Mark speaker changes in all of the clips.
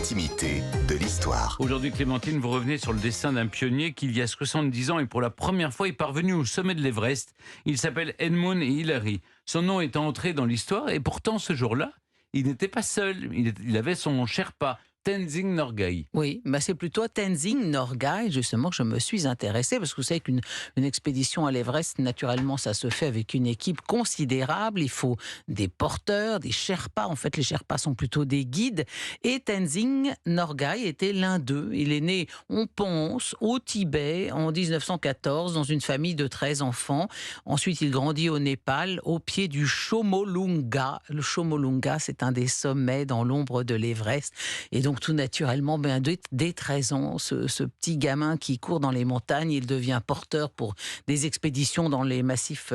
Speaker 1: l'intimité de l'histoire.
Speaker 2: Aujourd'hui, Clémentine, vous revenez sur le destin d'un pionnier qui, il y a 70 ans et pour la première fois, est parvenu au sommet de l'Everest. Il s'appelle Edmund Hillary. Son nom est entré dans l'histoire et pourtant, ce jour-là, il n'était pas seul. Il avait son Sherpa, Tenzing Norgay.
Speaker 3: Oui, c'est plutôt à Tenzing Norgay, justement, que je me suis intéressée, parce que vous savez qu'une expédition à l'Everest, naturellement, ça se fait avec une équipe considérable. Il faut des porteurs, des Sherpas. En fait, les Sherpas sont plutôt des guides. Et Tenzing Norgay était l'un d'eux. Il est né, on pense, au Tibet, en 1914, dans une famille de 13 enfants. Ensuite, il grandit au Népal, au pied du Chomolungma. Le Chomolungma, c'est un des sommets dans l'ombre de l'Everest. Et donc, tout naturellement, dès 13 ans, ce petit gamin qui court dans les montagnes, il devient porteur pour des expéditions dans le massif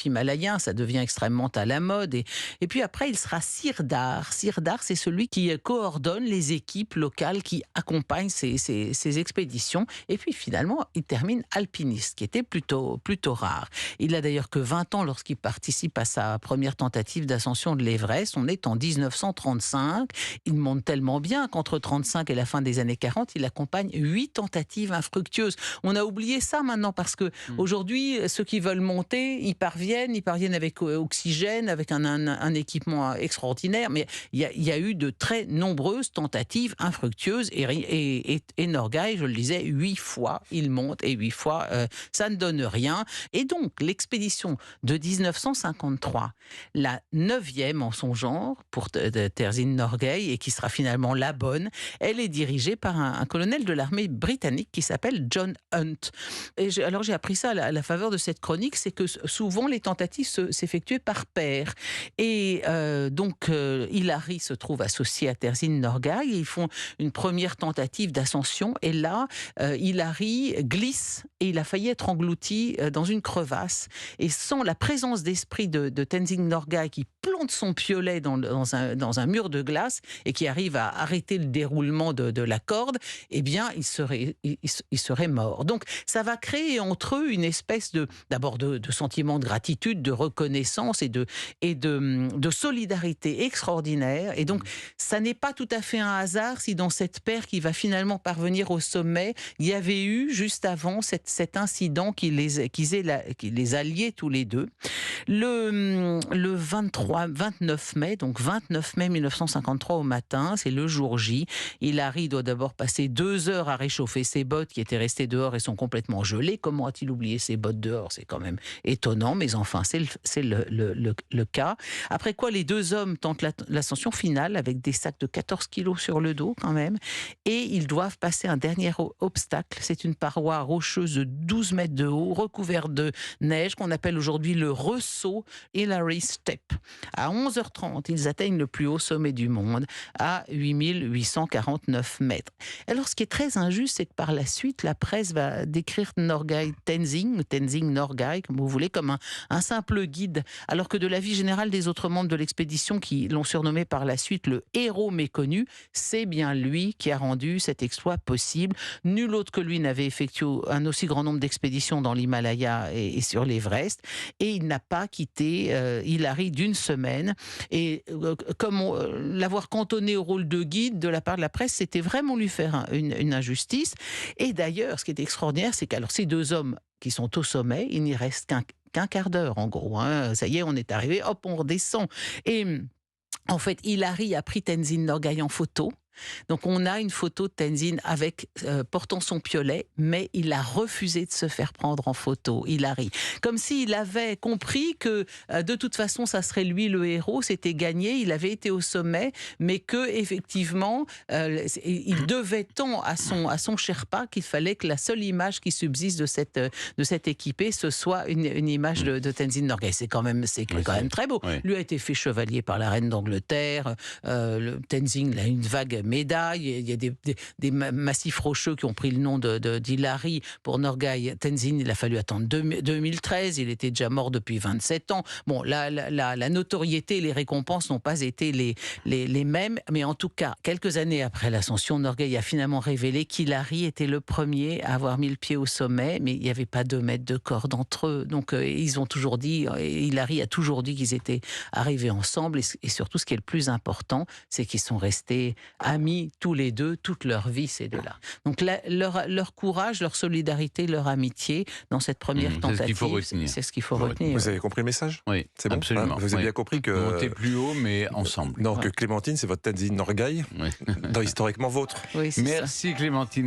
Speaker 3: himalayen. Ça devient extrêmement à la mode. Et puis après, il sera sirdar. Sirdar, c'est celui qui coordonne les équipes locales qui accompagnent ces expéditions. Et puis finalement, il termine alpiniste, ce qui était plutôt rare. Il a d'ailleurs que 20 ans lorsqu'il participe à sa première tentative d'ascension de l'Everest. On est en 1935. Il monte tellement bien qu'entre 35 et la fin des années 40, il accompagne 8 tentatives infructueuses. On a oublié ça maintenant parce que aujourd'hui, ceux qui veulent monter, ils parviennent avec oxygène, avec un équipement extraordinaire, mais il y a eu de très nombreuses tentatives infructueuses et Norgay, je le disais, 8 fois il monte et 8 fois ça ne donne rien. Et donc l'expédition de 1953, la 9e en son genre pour Tenzing Norgay et qui sera finalement la bonne, elle est dirigée par un colonel de l'armée britannique qui s'appelle John Hunt. Alors j'ai appris ça à la faveur de cette chronique, c'est que souvent les tentatives s'effectuaient par paire. Et donc Hillary se trouve associé à Tenzing Norgay. Ils font une première tentative d'ascension et là, Hillary glisse et il a failli être englouti dans une crevasse. Et sans la présence d'esprit de Tenzing Norgay qui plante son piolet dans un mur de glace et qui arrive à arrêter le déroulement de la corde, eh bien, il serait mort. Donc, ça va créer entre eux une espèce d'abord de sentiment de gratitude, de reconnaissance et de solidarité extraordinaire. Et donc, ça n'est pas tout à fait un hasard si dans cette paire qui va finalement parvenir au sommet, il y avait eu juste avant cet incident qui les alliait tous les deux. Le 29 mai, donc 29 mai 1953 au matin, c'est le jour J. Hillary doit d'abord passer 2 heures à réchauffer ses bottes qui étaient restées dehors et sont complètement gelées. Comment a-t-il oublié ses bottes dehors? C'est quand même étonnant, mais enfin, c'est le cas. Après quoi, les deux hommes tentent l'ascension finale avec des sacs de 14 kilos sur le dos quand même. Et ils doivent passer un dernier obstacle. C'est une paroi rocheuse de 12 mètres de haut, recouverte de neige, qu'on appelle aujourd'hui le ressaut Hillary Step. À 11h30, ils atteignent le plus haut sommet du monde, à 8849 mètres. Alors, ce qui est très injuste, c'est que par la suite, la presse va décrire Tenzing Norgay, comme vous voulez, comme un simple guide, alors que de la vie générale des autres membres de l'expédition, qui l'ont surnommé par la suite le héros méconnu, c'est bien lui qui a rendu cet exploit possible. Nul autre que lui n'avait effectué un aussi grand nombre d'expéditions dans l'Himalaya et sur l'Everest, et il n'a pas quitté Hillary d'une semaine. Et comme l'avoir cantonné au rôle de guide de la part de la presse, c'était vraiment lui faire une injustice. Et d'ailleurs, ce qui est extraordinaire, c'est qu'alors ces deux hommes qui sont au sommet, il n'y reste qu'un quart d'heure en gros. Ça y est, on est arrivé, hop, on redescend. Et en fait, Hillary a pris Tenzing Norgay en photo. Donc on a une photo de Tenzing portant son piolet, mais il a refusé de se faire prendre en photo, Hillary. Comme s'il avait compris que de toute façon ça serait lui le héros, c'était gagné, il avait été au sommet, mais que effectivement il devait tant à son Sherpa qu'il fallait que la seule image qui subsiste de cette équipée, ce soit une image de Tenzing Norgay. C'est quand même très beau. Oui. Lui a été fait chevalier par la reine d'Angleterre. Tenzing a une vague médaille, il y a des massifs rocheux qui ont pris le nom d'Hillary. Pour Norgay, Tenzing, il a fallu attendre 2013, il était déjà mort depuis 27 ans. Bon, la notoriété et les récompenses n'ont pas été les mêmes, mais en tout cas, quelques années après l'ascension, Norgay a finalement révélé qu'Hillary était le premier à avoir mis le pied au sommet, mais il n'y avait pas 2 mètres de corde entre eux. Donc, ils ont toujours dit, Hillary a toujours dit qu'ils étaient arrivés ensemble, et surtout, ce qui est le plus important, c'est qu'ils sont restés amis. amis tous les deux, toute leur vie, ces deux-là. Donc leur courage, leur solidarité, leur amitié dans cette première tentative,
Speaker 2: c'est ce qu'il faut retenir.
Speaker 3: c'est ce qu'il faut retenir.
Speaker 4: Vous avez compris le message?
Speaker 2: Oui,
Speaker 4: C'est bon,
Speaker 2: absolument.
Speaker 4: vous avez bien compris que...
Speaker 2: Monter plus haut, mais ensemble.
Speaker 4: Non, que Clémentine, c'est votre Tenzing Norgay, historiquement vôtre.
Speaker 3: Oui, c'est ça.
Speaker 2: Merci Clémentine.